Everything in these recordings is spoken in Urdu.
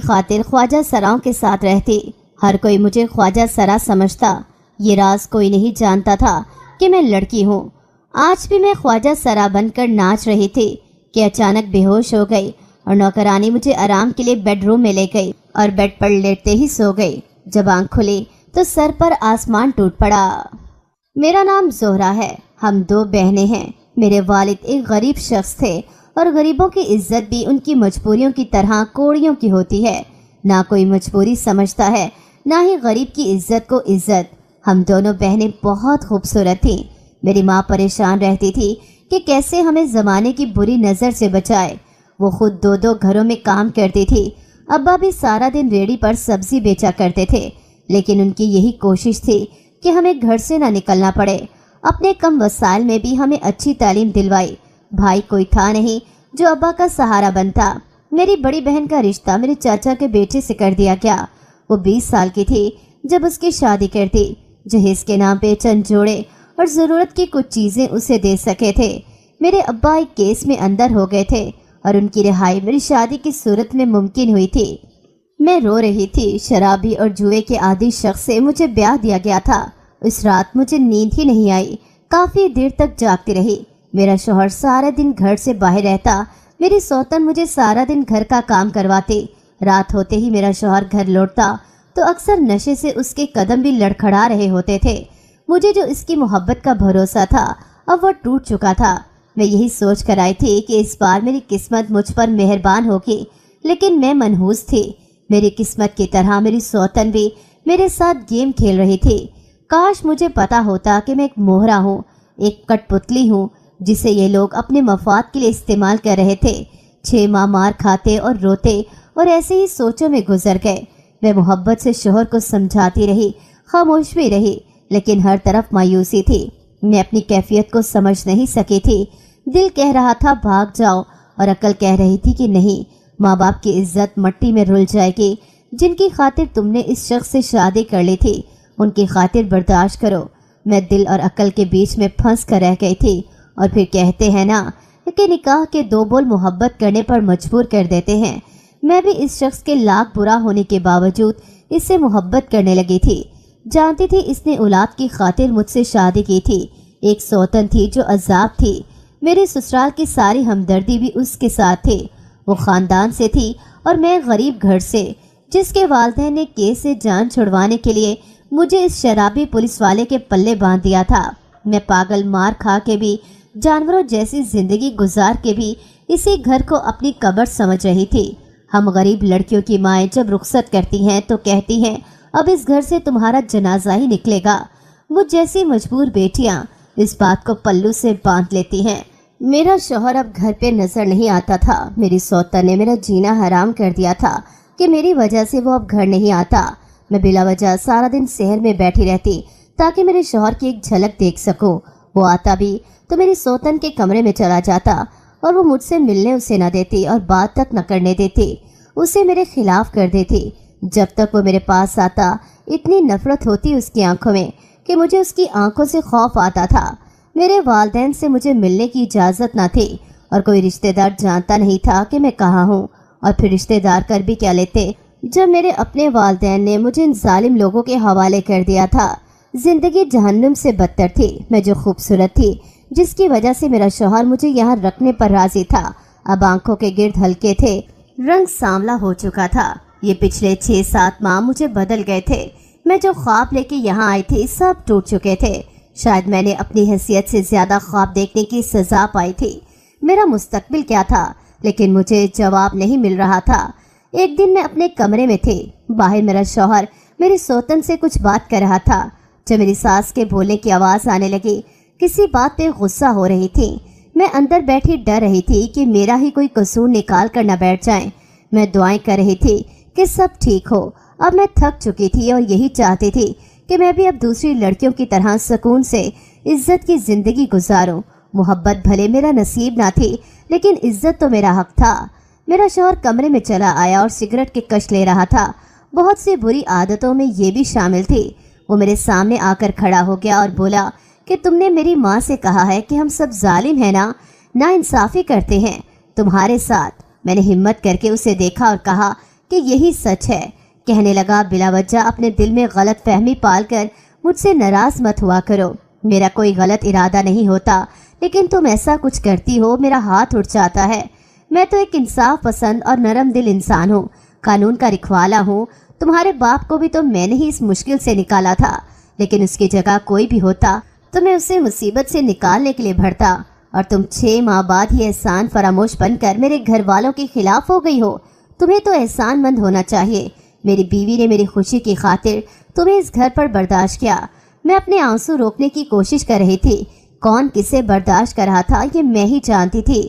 خاطر خواجہ سراؤں کے ساتھ رہتی۔ ہر کوئی مجھے خواجہ سرا سمجھتا، یہ راز کوئی نہیں جانتا تھا کہ میں لڑکی ہوں۔ آج بھی میں خواجہ سرا بن کر ناچ رہی تھی کہ اچانک بے ہوش ہو گئی اور نوکرانی مجھے آرام کے لیے بیڈ روم میں لے گئی اور بیڈ پر لیٹتے ہی سو گئی۔ جب آنکھ کھلی تو سر پر آسمان ٹوٹ پڑا۔ میرا نام زہرا ہے، ہم 2 بہنیں ہیں۔ میرے والد ایک غریب شخص تھے اور غریبوں کی عزت بھی ان کی مجبوریوں کی طرح کوڑیوں کی ہوتی ہے۔ نہ کوئی مجبوری سمجھتا ہے، نہ ہی غریب کی عزت کو عزت۔ ہم دونوں بہنیں بہت خوبصورت تھیں۔ میری ماں پریشان رہتی تھی کہ کیسے ہمیں زمانے کی بری نظر سے بچائے۔ وہ خود 2 گھروں میں کام کرتی تھی۔ ابا بھی سارا دن ریڑھی پر سبزی بیچا کرتے تھے، لیکن ان کی یہی کوشش تھی کہ ہمیں گھر سے نہ نکلنا پڑے۔ اپنے کم وسائل میں بھی ہمیں اچھی تعلیم دلوائی۔ بھائی کوئی تھا نہیں جو ابا کا سہارا بنتا۔ میری بڑی بہن کا رشتہ میرے چاچا کے بیٹے سے کر دیا گیا۔ وہ 20 سال کی تھی جب اس کی شادی کرتی۔ جہیز کے نام پہ چند جوڑے اور ضرورت کی کچھ چیزیں اسے دے سکے تھے۔ میرے ابا ایک کیس میں اندر ہو گئے تھے اور ان کی رہائی میری شادی کی صورت میں ممکن ہوئی تھی۔ میں رو رہی تھی۔ شرابی اور جوئے کے عادی شخص سے مجھے بیاہ دیا گیا تھا۔ اس رات مجھے نیند ہی نہیں آئی، کافی دیر تک جاگتی رہی۔ میرا شوہر سارا دن گھر سے باہر رہتا، میری سوتن مجھے سارا دن گھر کا کام کرواتی۔ رات ہوتے ہی میرا شوہر گھر لوٹتا تو اکثر نشے سے اس کے قدم بھی لڑکھڑا رہے ہوتے تھے۔ مجھے جو اس کی محبت کا بھروسہ تھا اب وہ ٹوٹ چکا تھا۔ میں یہی سوچ کر آئی تھی کہ اس بار میری قسمت مجھ پر مہربان ہوگی، لیکن میں منحوس تھی۔ میری قسمت کی طرح میری سوتن بھی میرے ساتھ گیم کھیل رہی تھی۔ کاش مجھے پتا ہوتا کہ میں ایک موہرا ہوں، ایک کٹ پتلی ہوں جسے یہ لوگ اپنے مفاد کے لیے استعمال کر رہے تھے۔ 6 ماہ مار کھاتے اور روتے اور ایسے ہی سوچوں میں گزر گئے۔ میں محبت سے شوہر کو سمجھاتی رہی، خاموش بھی رہی، لیکن ہر طرف مایوسی تھی۔ میں اپنی کیفیت کو سمجھ نہیں سکی تھی۔ دل کہہ رہا تھا بھاگ جاؤ اور عقل کہہ رہی تھی کہ نہیں، ماں باپ کی عزت مٹی میں رل جائے گی۔ جن کی خاطر تم نے اس شخص سے شادی کر لی تھی ان کی خاطر برداشت کرو۔ میں دل اور عقل کے بیچ میں پھنس کر رہ گئی تھی۔ اور پھر کہتے ہیں نا کہ نکاح کے 2 بول محبت کرنے پر مجبور کر دیتے ہیں۔ میں بھی اس شخص کے لاکھ برا ہونے کے باوجود اس سے محبت کرنے لگی تھی۔ جانتی تھی اس نے اولاد کی خاطر مجھ سے شادی کی تھی۔ ایک سوتن تھی جو عذاب تھی۔ میرے سسرال کی ساری ہمدردی بھی اس کے ساتھ تھی۔ وہ خاندان سے تھی اور میں غریب گھر سے، جس کے والدین نے کیس سے جان چھڑوانے کے لیے مجھے اس شرابی پولیس والے کے پلے باندھ دیا تھا۔ میں پاگل مار کھا کے بھی، جانوروں جیسی زندگی گزار کے بھی اسی گھر کو اپنی قبر سمجھ رہی تھی۔ ہم غریب لڑکیوں کی مائیں جب رخصت کرتی ہیں تو کہتی ہیں اب اس گھر سے تمہارا جنازہ ہی نکلے گا۔ مجھ جیسی مجبور بیٹیاں اس بات کو پلو سے باندھ لیتی ہیں۔ میرا شوہر اب گھر پہ نظر نہیں آتا تھا۔ میری سوتن نے میرا جینا حرام کر دیا تھا کہ میری وجہ سے وہ اب گھر نہیں آتا۔ میں بلا وجہ سارا دن شہر میں بیٹھی رہتی تاکہ میرے شوہر کی ایک جھلک دیکھ سکوں۔ وہ آتا بھی تو میری سوتن کے کمرے میں چلا جاتا اور وہ مجھ سے ملنے اسے نہ دیتی اور بات تک نہ کرنے دیتی، اسے میرے خلاف کر دیتی۔ جب تک وہ میرے پاس آتا اتنی نفرت ہوتی اس کی آنکھوں میں کہ مجھے اس کی آنکھوں سے خوف آتا تھا۔ میرے والدین سے مجھے ملنے کی اجازت نہ تھی اور کوئی رشتہ دار جانتا نہیں تھا کہ میں کہاں ہوں، اور پھر رشتہ دار کر بھی کیا لیتے جب میرے اپنے والدین نے مجھے ان ظالم لوگوں کے حوالے کر دیا تھا۔ زندگی جہنم سے بدتر تھی۔ میں جو خوبصورت تھی، جس کی وجہ سے میرا شوہر مجھے یہاں رکھنے پر راضی تھا، اب آنکھوں کے گرد ہلکے تھے، رنگ سانولا ہو چکا تھا۔ یہ پچھلے 6-7 ماہ مجھے بدل گئے تھے۔ میں جو خواب لے کے یہاں آئی تھی سب ٹوٹ چکے تھے۔ شاید میں نے اپنی حیثیت سے زیادہ خواب دیکھنے کی سزا پائی تھی۔ میرا مستقبل کیا تھا، لیکن مجھے جواب نہیں مل رہا تھا۔ ایک دن میں اپنے کمرے میں تھی، باہر میرا شوہر میری سوتن سے کچھ بات کر رہا تھا۔ جب میری ساس کے بولنے کی آواز آنے لگی، کسی بات پہ غصہ ہو رہی تھی۔ میں اندر بیٹھی ڈر رہی تھی کہ میرا ہی کوئی قصور نکال کر نہ بیٹھ جائیں۔ میں دعائیں کر رہی تھی کہ سب ٹھیک ہو۔ اب میں تھک چکی تھی اور یہی چاہتی تھی کہ میں بھی اب دوسری لڑکیوں کی طرح سکون سے عزت کی زندگی گزاروں۔ محبت بھلے میرا نصیب نہ تھی، لیکن عزت تو میرا حق تھا۔ میرا شوہر کمرے میں چلا آیا اور سگریٹ کے کش لے رہا تھا۔ بہت سی بری عادتوں میں یہ بھی شامل تھی۔ وہ میرے سامنے آ کر کھڑا ہو گیا اور بولا کہ تم نے میری ماں سے کہا ہے کہ ہم سب ظالم ہیں نا انصافی کرتے ہیں تمہارے ساتھ۔ میں نے ہمت کر کے اسے دیکھا اور کہا کہ یہی سچ ہے۔ کہنے لگا بلا وجہ اپنے دل میں غلط فہمی پال کر مجھ سے ناراض مت ہوا کرو، میرا کوئی غلط ارادہ نہیں ہوتا، لیکن تم ایسا کچھ کرتی ہو میرا ہاتھ اٹھ جاتا ہے۔ میں تو ایک انصاف پسند اور نرم دل انسان ہوں، قانون کا رکھوالا ہوں۔ تمہارے باپ کو بھی تو میں نے ہی اس مشکل سے نکالا تھا، لیکن اس کی جگہ کوئی بھی ہوتا تو میں اسے مصیبت سے نکالنے کے لیے بھرتا، اور تم 6 ماہ بعد ہی احسان فراموش بن کر میرے گھر والوں کے خلاف ہو گئی ہو۔ تمہیں تو احسان مند ہونا چاہیے، میری بیوی نے میری خوشی کی خاطر تمہیں اس گھر پر برداشت کیا۔ میں اپنے آنسو روکنے کی کوشش کر رہی تھی، کون کسے برداشت کر رہا تھا یہ میں ہی جانتی تھی۔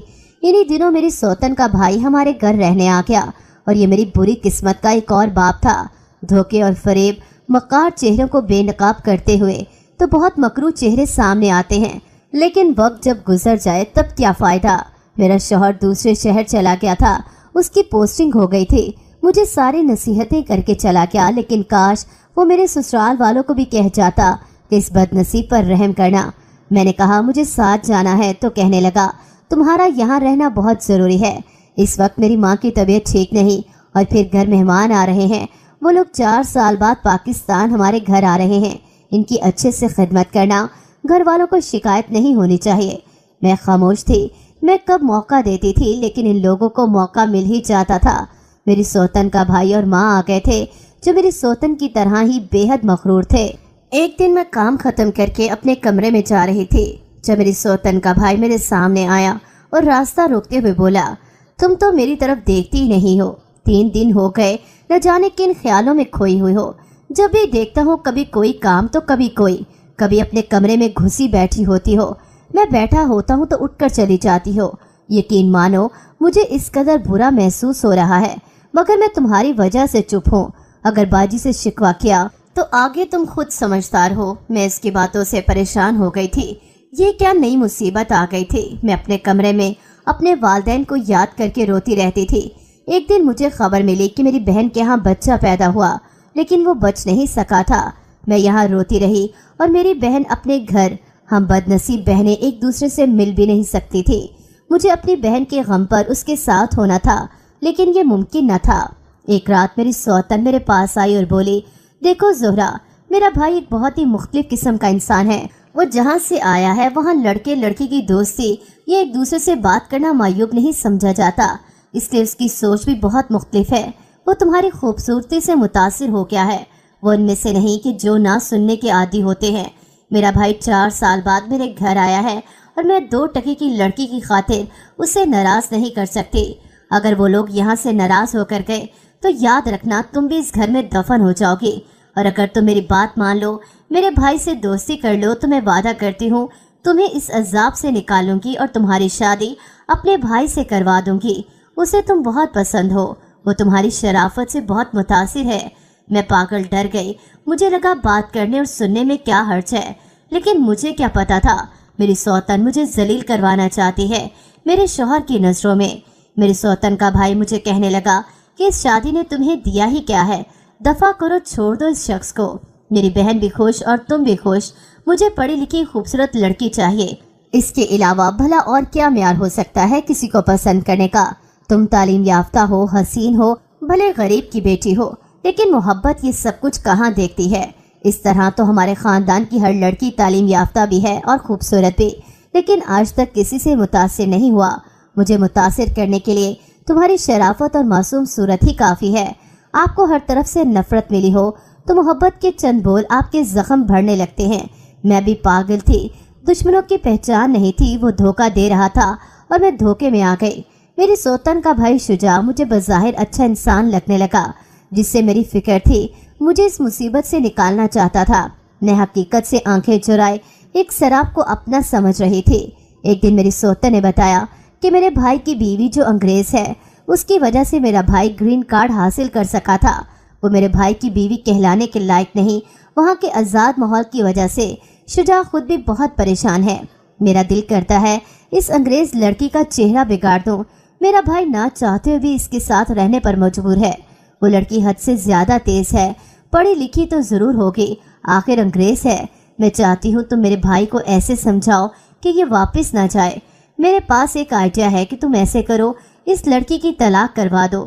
انہی دنوں میری سوتن کا بھائی ہمارے گھر رہنے آ گیا، اور یہ میری بری قسمت کا ایک اور باپ تھا۔ دھوکے اور فریب مکار چہروں کو بے نقاب کرتے ہوئے تو بہت مکروہ چہرے سامنے آتے ہیں، لیکن وقت جب گزر جائے تب کیا فائدہ۔ میرا شوہر دوسرے شہر چلا گیا تھا، اس کی پوسٹنگ ہو گئی تھی، مجھے ساری نصیحتیں کر کے چلا گیا، لیکن کاش وہ میرے سسرال والوں کو بھی کہہ جاتا کہ اس بد نصیب پر رحم کرنا۔ میں نے کہا مجھے ساتھ جانا ہے تو کہنے لگا تمہارا یہاں رہنا بہت ضروری ہے، اس وقت میری ماں کی طبیعت ٹھیک نہیں، اور پھر گھر مہمان آ رہے ہیں، وہ لوگ 4 سال بعد پاکستان ہمارے گھر آ رہے ہیں، ان کی اچھے سے خدمت کرنا، گھر والوں کو شکایت نہیں ہونی چاہیے۔ میں خاموش تھی، میں کب موقع دیتی تھی، لیکن ان لوگوں کو موقع مل ہی جاتا تھا۔ میری سوتن کا بھائی اور ماں آ گئے تھے، جو میری سوتن کی طرح ہی بے حد مغرور تھے۔ ایک دن میں کام ختم کر کے اپنے کمرے میں جا رہی تھی جب میری سوتن کا بھائی میرے سامنے آیا اور راستہ روکتے ہوئے بولا، تم تو میری طرف دیکھتی ہی نہیں ہو، 3 دن ہو گئے نہ جانے کن خیالوں میں کھوئی ہوئی ہو۔ جب بھی دیکھتا ہوں کبھی کوئی کام تو کبھی کوئی، کبھی اپنے کمرے میں گھسی بیٹھی ہوتی ہو، میں بیٹھا ہوتا ہوں تو اٹھ کر چلی جاتی ہو۔ یقین مانو مجھے اس قدر برا محسوس ہو رہا ہے، مگر میں تمہاری وجہ سے چپ ہوں۔ اگر باجی سے شکوہ کیا تو آگے تم خود سمجھدار ہو۔ میں اس کی باتوں سے پریشان ہو گئی تھی، یہ کیا نئی مصیبت آ گئی تھی۔ میں اپنے کمرے میں اپنے والدین کو یاد کر کے روتی رہتی تھی۔ ایک دن مجھے خبر ملی کہ میری بہن کے ہاں بچہ پیدا ہوا، لیکن وہ بچ نہیں سکا تھا۔ میں یہاں روتی رہی اور میری بہن اپنے گھر، ہم بد نصیب بہنیں ایک دوسرے سے مل بھی نہیں سکتی تھی۔ مجھے اپنی بہن کے غم پر اس کے ساتھ ہونا تھا، لیکن یہ ممکن نہ تھا۔ ایک رات میری سوتن میرے پاس آئی اور بولی، دیکھو زہرا، میرا بھائی ایک بہت ہی مختلف قسم کا انسان ہے، وہ جہاں سے آیا ہے وہاں لڑکے لڑکی کی دوستی یا ایک دوسرے سے بات کرنا معیوب نہیں سمجھا جاتا، اس لیے اس کی سوچ بھی بہت مختلف ہے۔ وہ تمہاری خوبصورتی سے متاثر ہو گیا ہے، وہ ان میں سے نہیں کہ جو نہ سننے کے عادی ہوتے ہیں۔ میرا بھائی 4 سال بعد میرے گھر آیا ہے، اور میں 2 ٹکے کی لڑکی کی خاطر اسے ناراض نہیں کر سکتی۔ اگر وہ لوگ یہاں سے ناراض ہو کر گئے تو یاد رکھنا تم بھی اس گھر میں دفن ہو جاؤ گی، اور اگر تم میری بات مان لو، میرے بھائی سے دوستی کر لو، تو میں وعدہ کرتی ہوں تمہیں اس عذاب سے نکالوں گی اور تمہاری شادی اپنے بھائی سے کروا دوں گی۔ اسے تم بہت پسند ہو، وہ تمہاری شرافت سے بہت متاثر ہے۔ میں پاگل ڈر گئی، مجھے لگا بات کرنے اور سننے میں کیا حرج ہے، لیکن مجھے کیا پتا تھا میری سوتن مجھے ذلیل کروانا چاہتی ہے میرے شوہر کی نظروں میں۔ میری سوتن کا بھائی مجھے کہنے لگا کہ اس شادی نے تمہیں دیا ہی کیا ہے، دفع کرو، چھوڑ دو اس شخص کو۔ میری بہن بھی خوش اور تم بھی خوش، مجھے پڑھی لکھی خوبصورت لڑکی چاہیے، اس کے علاوہ بھلا اور کیا معیار ہو سکتا ہے کسی کو پسند کرنے کا۔ تم تعلیم یافتہ ہو، حسین ہو، بھلے غریب کی بیٹی ہو، لیکن محبت یہ سب کچھ کہاں دیکھتی ہے۔ اس طرح تو ہمارے خاندان کی ہر لڑکی تعلیم یافتہ بھی ہے اور خوبصورت بھی، لیکن آج تک کسی سے متاثر نہیں ہوا۔ مجھے متاثر کرنے کے لیے تمہاری شرافت اور معصوم صورت ہی کافی ہے۔ آپ کو ہر طرف سے نفرت ملی ہو تو محبت کے چند بول آپ کے زخم بھرنے لگتے ہیں۔ میں بھی پاگل تھی، دشمنوں کی پہچان نہیں تھی، وہ دھوکہ دے رہا تھا اور میں دھوکے میں آ گئی۔ میری سوتن کا بھائی شجاع مجھے بظاہر اچھا انسان لگنے لگا، جس سے میری فکر تھی مجھے اس مصیبت سے نکالنا چاہتا تھا۔ میں حقیقت سے آنکھیں چرائے ایک سراب کو اپنا سمجھ رہی تھی۔ ایک دن میری سوتن نے بتایا کہ میرے بھائی کی بیوی جو انگریز ہے، اس کی وجہ سے میرا بھائی گرین کارڈ حاصل کر سکا تھا۔ وہ میرے بھائی کی بیوی کہلانے کے لائق نہیں۔ وہاں کے آزاد ماحول کی وجہ سے شجاع خود بھی بہت پریشان ہے۔ میرا دل کرتا ہے اس انگریز لڑکی کا چہرہ بگاڑ دوں۔ میرا بھائی نہ چاہتے ہوئے بھی اس کے ساتھ رہنے پر مجبور ہے۔ وہ لڑکی حد سے زیادہ تیز ہے، پڑھی لکھی تو ضرور ہوگی، آخر انگریز ہے۔ میں چاہتی ہوں تم میرے بھائی کو ایسے سمجھاؤ کہ یہ واپس نہ جائے۔ میرے پاس ایک آئیڈیا ہے کہ تم ایسے کرو، اس لڑکی کی طلاق کروا دو۔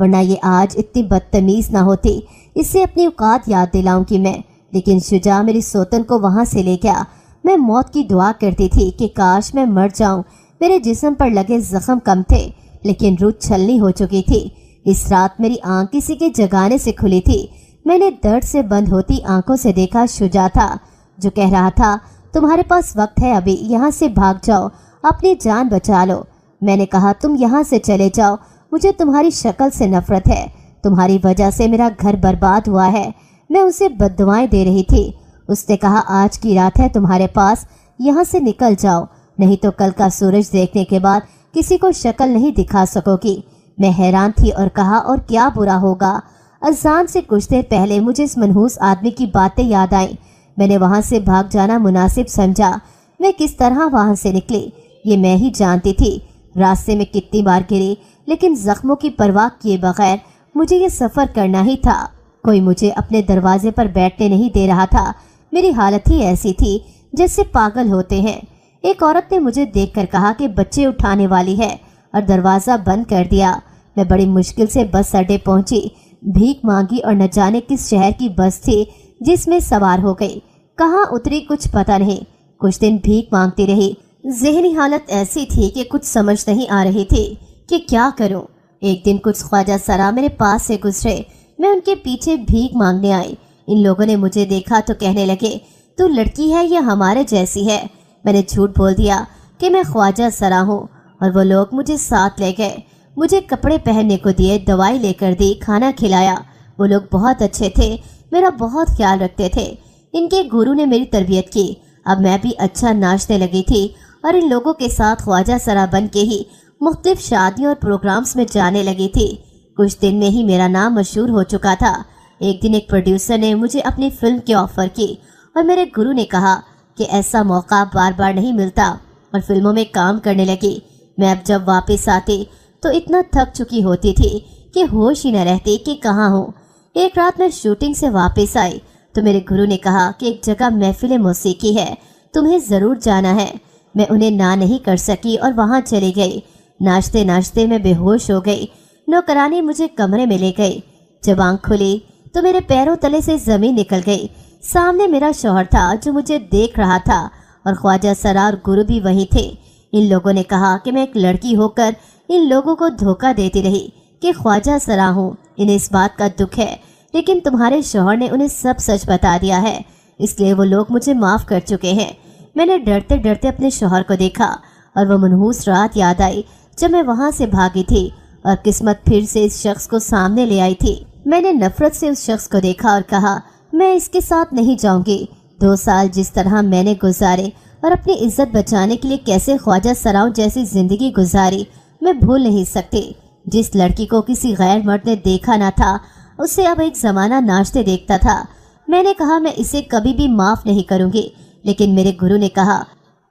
ورنہ یہ آج اتنی بدتمیز نہ ہوتی۔ اسے اپنی اوقات یاد دلاؤں گی میں، لیکن شجاع میری سوتن کو وہاں سے لے گیا۔ میں موت کی دعا کرتی تھی کہ کاش میں مر جاؤں۔ میرے جسم پر لگے زخم کم تھے، لیکن روح چھلنی ہو چکی تھی۔ اس رات میری آنکھ کسی کے جگانے سے کھلی تھی۔ میں نے درد سے بند ہوتی آنکھوں سے دیکھا شجاع تھا، جو کہہ رہا تھا تمہارے پاس وقت ہے، ابھی یہاں سے بھاگ جاؤ، اپنی جان بچا لو۔ میں نے کہا تم یہاں سے چلے جاؤ، مجھے تمہاری شکل سے نفرت ہے، تمہاری وجہ سے میرا گھر برباد ہوا ہے۔ میں اسے بد دعائیں دے رہی تھی۔ اس نے کہا آج کی رات ہے تمہارے پاس، یہاں سے نکل جاؤ، نہیں تو کل کا سورج دیکھنے کے بعد کسی کو شکل نہیں دکھا سکو گی۔ میں حیران تھی اور کہا اور کیا برا ہوگا؟ اذان سے کچھ دیر پہلے مجھے اس منحوس آدمی کی باتیں یاد آئیں۔ میں نے وہاں سے بھاگ جانا مناسب سمجھا۔ میں کس طرح وہاں سے نکلی یہ میں ہی جانتی تھی۔ راستے میں کتنی بار گری، لیکن زخموں کی پرواہ کیے بغیر مجھے یہ سفر کرنا ہی تھا۔ کوئی مجھے اپنے دروازے پر بیٹھنے نہیں دے رہا تھا۔ میری حالت ہی ایسی تھی جیسے پاگل ہوتے ہیں۔ ایک عورت نے مجھے دیکھ کر کہا کہ بچے اٹھانے والی ہے، اور دروازہ بند کر دیا۔ میں بڑی مشکل سے بس اڈے پہنچی، بھیک مانگی اور نہ جانے کس شہر کی بس تھی جس میں سوار ہو گئی۔ کہاں اتری کچھ پتہ نہیں۔ کچھ دن بھیک مانگتی رہی۔ ذہنی حالت ایسی تھی کہ کچھ سمجھ نہیں آ رہی تھی کہ کیا کروں۔ ایک دن کچھ خواجہ سرا میرے پاس سے گزرے۔ میں ان کے پیچھے بھیک مانگنے آئی۔ ان لوگوں نے مجھے دیکھا تو کہنے لگے تو لڑکی ہے یا ہمارے جیسی ہے؟ میں نے جھوٹ بول دیا کہ میں خواجہ سرا ہوں، اور وہ لوگ مجھے ساتھ لے گئے۔ مجھے کپڑے پہننے کو دیے، دوائی لے کر دی، کھانا کھلایا۔ وہ لوگ بہت اچھے تھے، میرا بہت خیال رکھتے تھے۔ ان کے گرو نے میری تربیت کی۔ اب میں بھی اچھا ناچنے لگی تھی، اور ان لوگوں کے ساتھ خواجہ سرا بن کے ہی مختلف شادیوں اور پروگرامز میں جانے لگی تھی۔ کچھ دن میں ہی میرا نام مشہور ہو چکا تھا۔ ایک دن ایک پروڈیوسر نے مجھے اپنی فلم کی آفر کی، اور میرے گرو نے کہا کہ ایسا موقع بار بار نہیں ملتا، اور فلموں میں کام کرنے لگی۔ میں اب جب واپس آتی تو اتنا تھک چکی ہوتی تھی کہ ہوش ہی نہ رہتی کہ کہاں ہوں۔ ایک رات میں شوٹنگ سے واپس آئی تو میرے گرو نے کہا کہ ایک جگہ محفل موسیقی ہے، تمہیں ضرور جانا ہے۔ میں انہیں نہ نہیں کر سکی اور وہاں چلی گئی۔ ناچتے ناچتے میں بے ہوش ہو گئی۔ نوکرانی مجھے کمرے میں لے گئی۔ جب آنکھ کھلی تو میرے پیروں تلے سے زمین نکل گئی۔ سامنے میرا شوہر تھا جو مجھے دیکھ رہا تھا، اور خواجہ سرا اور گرو بھی وہیں تھے۔ ان لوگوں نے کہا کہ میں ایک لڑکی ہو کر ان لوگوں کو دھوکہ دیتی رہی کہ خواجہ سرا ہوں، انہیں اس بات کا دکھ ہے، لیکن تمہارے شوہر نے انہیں سب سچ بتا دیا ہے، اس لیے وہ لوگ مجھے معاف کر چکے ہیں۔ میں نے ڈرتے ڈرتے اپنے شوہر کو دیکھا، اور وہ منحوس رات یاد آئی جب میں وہاں سے بھاگی تھی، اور قسمت پھر سے اس شخص کو سامنے لے آئی تھی۔ میں نے نفرت سے اس شخص کو دیکھا اور کہا میں اس کے ساتھ نہیں جاؤں گی۔ 2 سال جس طرح میں نے گزارے اور اپنی عزت بچانے کے لیے کیسے خواجہ سراؤں جیسی زندگی گزاری میں بھول نہیں سکتی۔ جس لڑکی کو کسی غیر مرد نے دیکھا نہ تھا، اسے اب ایک زمانہ ناچتے دیکھتا تھا۔ میں نے کہا میں اسے کبھی بھی معاف نہیں کروں گی، لیکن میرے گرو نے کہا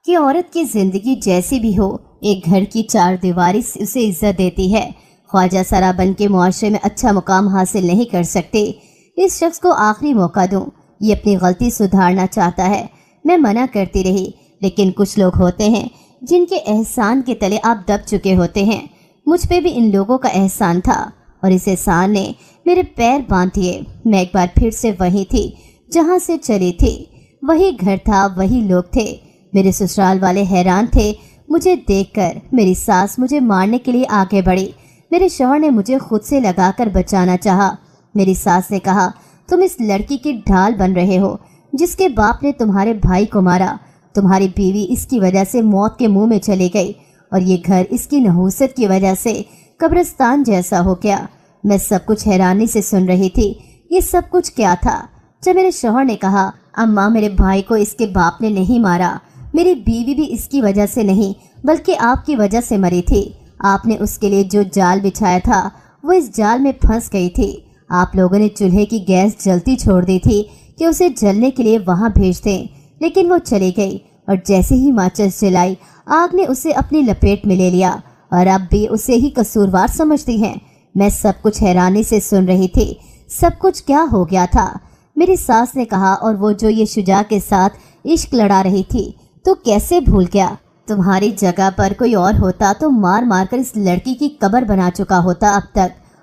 کہ عورت کی زندگی جیسی بھی ہو، ایک گھر کی 4 دیواری اسے عزت دیتی ہے۔ خواجہ سرا بن کے معاشرے میں اچھا مقام حاصل نہیں کر سکتے۔ اس شخص کو آخری موقع دوں، یہ اپنی غلطی سدھارنا چاہتا ہے۔ میں منع کرتی رہی، لیکن کچھ لوگ ہوتے ہیں جن کے احسان کے تلے آپ دب چکے ہوتے ہیں۔ مجھ پہ بھی ان لوگوں کا احسان تھا، اور اس احسان نے میرے پیر باندھ دیے۔ میں ایک بار پھر سے وہیں تھی جہاں سے چلی تھی۔ وہی گھر تھا، وہی لوگ تھے۔ میرے سسرال والے حیران تھے مجھے دیکھ کر۔ میری ساس مجھے مارنے کے لیے آگے بڑھی۔ میرے شوہر نے مجھے خود سے لگا کر بچانا چاہا۔ میری ساس نے کہا تم اس لڑکی کی ڈھال بن رہے ہو جس کے باپ نے تمہارے بھائی کو مارا۔ تمہاری بیوی اس کی وجہ سے موت کے منہ میں چلی گئی، اور یہ گھر اس کی نحوست کی وجہ سے قبرستان جیسا ہو گیا۔ میں سب کچھ حیرانی سے سن رہی تھی۔ یہ سب کچھ کیا تھا؟ جب میرے شوہر نے کہا اماں میرے بھائی کو اس کے باپ نے نہیں مارا، میری بیوی بھی اس کی وجہ سے نہیں بلکہ آپ کی وجہ سے مری تھی۔ آپ نے اس کے لیے جو جال بچھایا تھا وہ اس جال میں پھنس گئی تھی۔ آپ لوگوں نے چولہے کی گیس جلتی چھوڑ دی تھی کہ اسے جلنے کے لیے وہاں بھیج دیں، لیکن وہ چلی گئی، اور جیسے ہی ماچس جلائی آگ نے اسے اپنی لپیٹ میں لے لیا، اور اب بھی اسے ہی قصوروار سمجھتی ہیں۔ میں سب کچھ حیرانی سے سن رہی تھی۔ سب کچھ کیا ہو گیا تھا؟ میری ساس نے کہا اور وہ جو یہ شجاع کے ساتھ عشق لڑا رہی تھی تو کیسے بھول گیا؟ تمہاری جگہ پر کوئی اور ہوتا تو مار مار کر اس لڑکی کی قبر بنا چکا ہوتا اب تک۔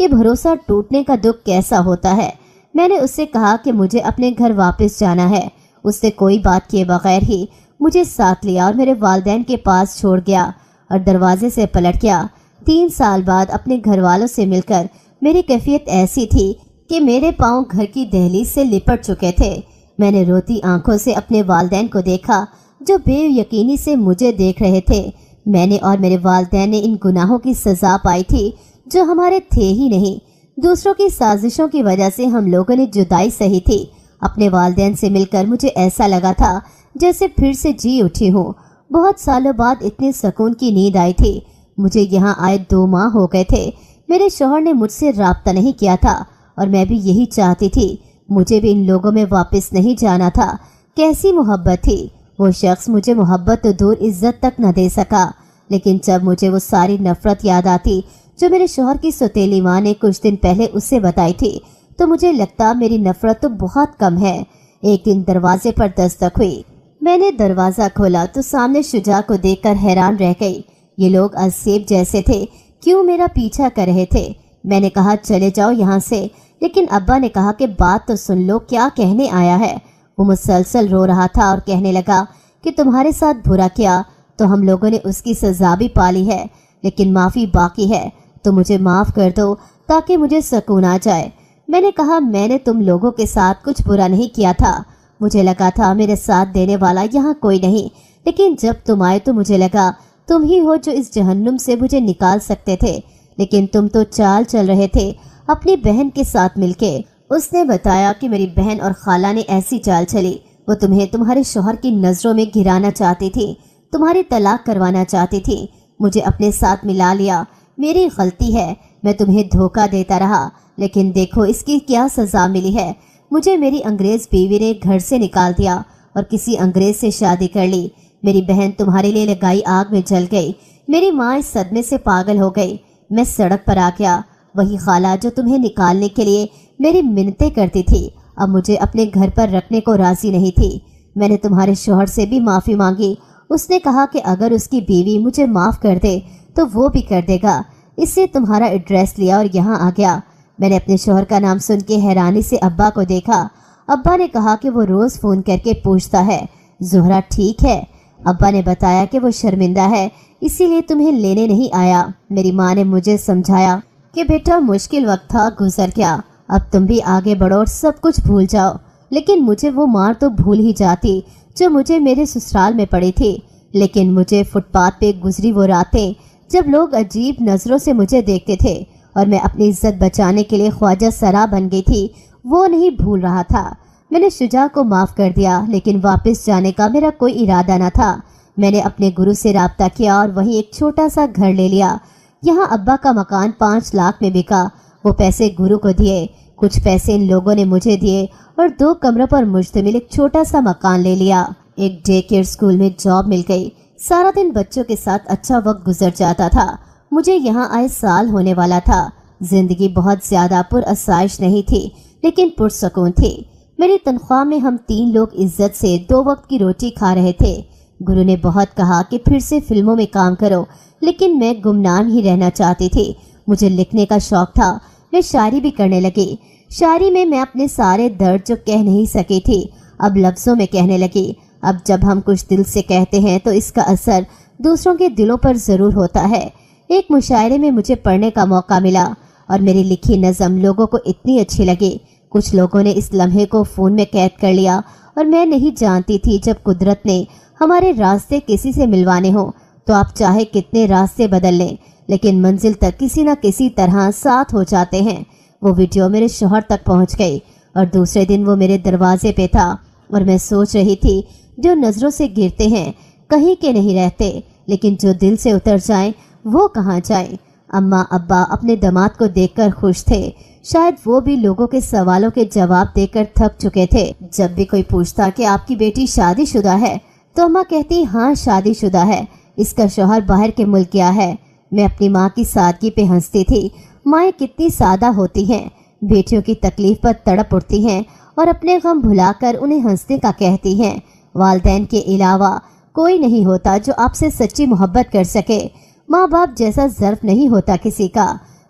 کہ بھروسہ ٹوٹنے کا دکھ کیسا ہوتا ہے۔ میں نے اس سے کہا کہ مجھے اپنے گھر واپس جانا ہے۔ اس نے کوئی بات کیے بغیر ہی مجھے ساتھ لیا اور میرے والدین کے پاس چھوڑ گیا اور دروازے سے پلٹ گیا۔ 3 سال بعد اپنے گھر والوں سے مل کر میری کیفیت ایسی تھی کہ میرے پاؤں گھر کی دہلیز سے لپٹ چکے تھے۔ میں نے روتی آنکھوں سے اپنے والدین کو دیکھا جو بے یقینی سے مجھے دیکھ رہے تھے۔ میں نے اور میرے والدین نے ان گناہوں کی سزا پائی تھی جو ہمارے تھے ہی نہیں۔ دوسروں کی سازشوں کی وجہ سے ہم لوگوں نے جدائی سہی تھی۔ اپنے والدین سے مل کر مجھے ایسا لگا تھا جیسے پھر سے جی اٹھی ہوں۔ بہت سالوں بعد اتنے سکون کی نیند آئی تھی۔ مجھے یہاں آئے 2 ماہ ہو گئے تھے۔ میرے شوہر نے مجھ سے رابطہ نہیں کیا تھا اور میں بھی یہی چاہتی تھی۔ مجھے بھی ان لوگوں میں واپس نہیں جانا تھا۔ کیسی محبت تھی! وہ شخص مجھے محبت تو دور عزت تک نہ دے سکا، لیکن جب مجھے وہ ساری نفرت یاد آتی جو میرے شوہر کی سوتیلی ماں نے کچھ دن پہلے اس سے بتائی تھی تو مجھے لگتا میری نفرت تو بہت کم ہے۔ ایک دن دروازے پر دستک ہوئی۔ میں نے دروازہ کھولا تو سامنے شجاع کو دیکھ کر حیران رہ گئی۔ یہ لوگ اسیب جیسے تھے، کیوں میرا پیچھا کر رہے تھے؟ میں نے کہا چلے جاؤ یہاں سے، لیکن ابا نے کہا کہ بات تو سن لو، کیا کہنے آیا ہے؟ وہ مسلسل رو رہا تھا اور کہنے لگا کہ تمہارے ساتھ برا کیا تو ہم لوگوں نے اس کی سزا بھی پالی ہے، لیکن معافی باقی ہے، تو مجھے معاف کر دو تاکہ مجھے سکون آ جائے۔ میں نے کہا میں نے تم لوگوں کے ساتھ کچھ برا نہیں کیا تھا۔ مجھے لگا تھا میرے ساتھ دینے والا یہاں کوئی نہیں، لیکن جب تم آئے تو مجھے لگا تم ہی ہو جو اس جہنم سے مجھے نکال سکتے تھے، لیکن تم تو چال چل رہے تھے اپنی بہن کے ساتھ مل کے۔ اس نے بتایا کہ میری بہن اور خالہ نے ایسی چال چلی، وہ تمہیں تمہارے شوہر کی نظروں میں گرانا چاہتی تھی، تمہاری طلاق کروانا چاہتی تھی، مجھے اپنے ساتھ ملا لیا۔ میری غلطی ہے، میں تمہیں دھوکہ دیتا رہا، لیکن دیکھو اس کی کیا سزا ملی ہے۔ مجھے میری انگریز بیوی نے گھر سے نکال دیا اور کسی انگریز سے شادی کر لی۔ میری بہن تمہارے لیے لگائی آگ میں جل گئی، میری ماں اس صدمے سے پاگل ہو گئی، میں سڑک پر آ گیا۔ وہی خالہ جو تمہیں نکالنے کے لیے میری منتیں کرتی تھی اب مجھے اپنے گھر پر رکھنے کو راضی نہیں تھی۔ میں نے تمہارے شوہر سے بھی معافی مانگی، اس نے کہا کہ اگر اس کی بیوی مجھے معاف کر دے تو وہ بھی کر دے گا۔ اس سے تمہارا ایڈریس لیا اور یہاں آ گیا۔ میں نے اپنے شوہر کا نام سن کے حیرانی سے ابا کو دیکھا۔ ابا نے کہا کہ وہ روز فون کر کے پوچھتا ہے زہرہ ٹھیک ہے۔ ابا نے بتایا کہ وہ شرمندہ ہے، اسی لیے تمہیں لینے نہیں آیا۔ میری ماں نے مجھے سمجھایا کہ بیٹا مشکل وقت تھا، گزر گیا، اب تم بھی آگے بڑھو اور سب کچھ بھول جاؤ۔ لیکن مجھے وہ مار تو بھول ہی جاتی جو مجھے میرے سسرال میں پڑی تھی، لیکن مجھے فٹ پاتھ پہ گزری وہ راتیں جب لوگ عجیب نظروں سے مجھے دیکھتے تھے اور میں اپنی عزت بچانے کے لیے خواجہ سرا بن گئی تھی، وہ نہیں بھول رہا تھا۔ میں نے شجاع کو معاف کر دیا، لیکن واپس جانے کا میرا کوئی ارادہ نہ تھا۔ میں نے اپنے گرو سے رابطہ کیا اور وہیں ایک چھوٹا سا گھر لے لیا۔ یہاں ابا کا مکان 5 لاکھ میں بکا۔ وہ پیسے گرو کو دیے، کچھ پیسے ان لوگوں نے مجھے دیے اور 2 کمروں پر مشتمل ایک چھوٹا سا مکان لے لیا۔ ایک ڈے کیئر اسکول میں جاب مل گئی۔ سارا دن بچوں کے ساتھ اچھا وقت گزر جاتا تھا۔ مجھے یہاں آئے سال ہونے والا تھا۔ زندگی بہت زیادہ پر آسائش نہیں تھی، لیکن پرسکون تھی۔ میری تنخواہ میں ہم 3 لوگ عزت سے 2 وقت کی روٹی کھا رہے تھے۔ گرو نے بہت کہا کہ پھر سے فلموں میں کام کرو، لیکن میں گمنام ہی رہنا چاہتی تھی۔ مجھے لکھنے کا شوق تھا، میں شاعری بھی کرنے لگی۔ شاعری میں اپنے سارے درد جو کہہ نہیں سکی تھی اب لفظوں میں کہنے لگی۔ اب جب ہم کچھ دل سے کہتے ہیں تو اس کا اثر دوسروں کے دلوں پر ضرور ہوتا ہے۔ ایک مشاعرے میں مجھے پڑھنے کا موقع ملا اور میری لکھی نظم لوگوں کو اتنی اچھی لگی۔ کچھ لوگوں نے اس لمحے کو فون میں قید کر لیا اور میں نہیں جانتی تھی جب قدرت نے ہمارے راستے کسی سے ملوانے ہوں تو آپ چاہے کتنے راستے بدل لیں، لیکن منزل تک کسی نہ کسی طرح ساتھ ہو جاتے ہیں۔ وہ ویڈیو میرے شوہر تک پہنچ گئی اور دوسرے دن وہ میرے دروازے پہ تھا اور میں سوچ رہی تھی جو نظروں سے گرتے ہیں کہیں کے نہیں رہتے، لیکن جو دل سے اتر جائیں وہ کہاں جائیں۔ اماں ابا اپنے داماد کو دیکھ کر خوش تھے، شاید وہ بھی لوگوں کے سوالوں کے جواب دے کر تھک چکے تھے۔ جب بھی کوئی پوچھتا کہ آپ کی بیٹی شادی شدہ ہے تو اماں کہتی ہاں شادی شدہ ہے، اس کا شوہر باہر کے ملک گیا ہے۔ میں اپنی ماں کی سادگی پہ ہنستی تھی۔ مائیں کتنی سادہ ہوتی ہیں، بیٹیوں کی تکلیف پر تڑپ اٹھتی ہیں اور اپنے غم بھلا کر انہیں ہنسنے کا کہتی ہیں۔ والدین کے علاوہ کوئی نہیں ہوتا جو آپ سے سچی محبت کر سکے۔ ماں باپ جیسا ظرف نہیں ہوتا کسی کا۔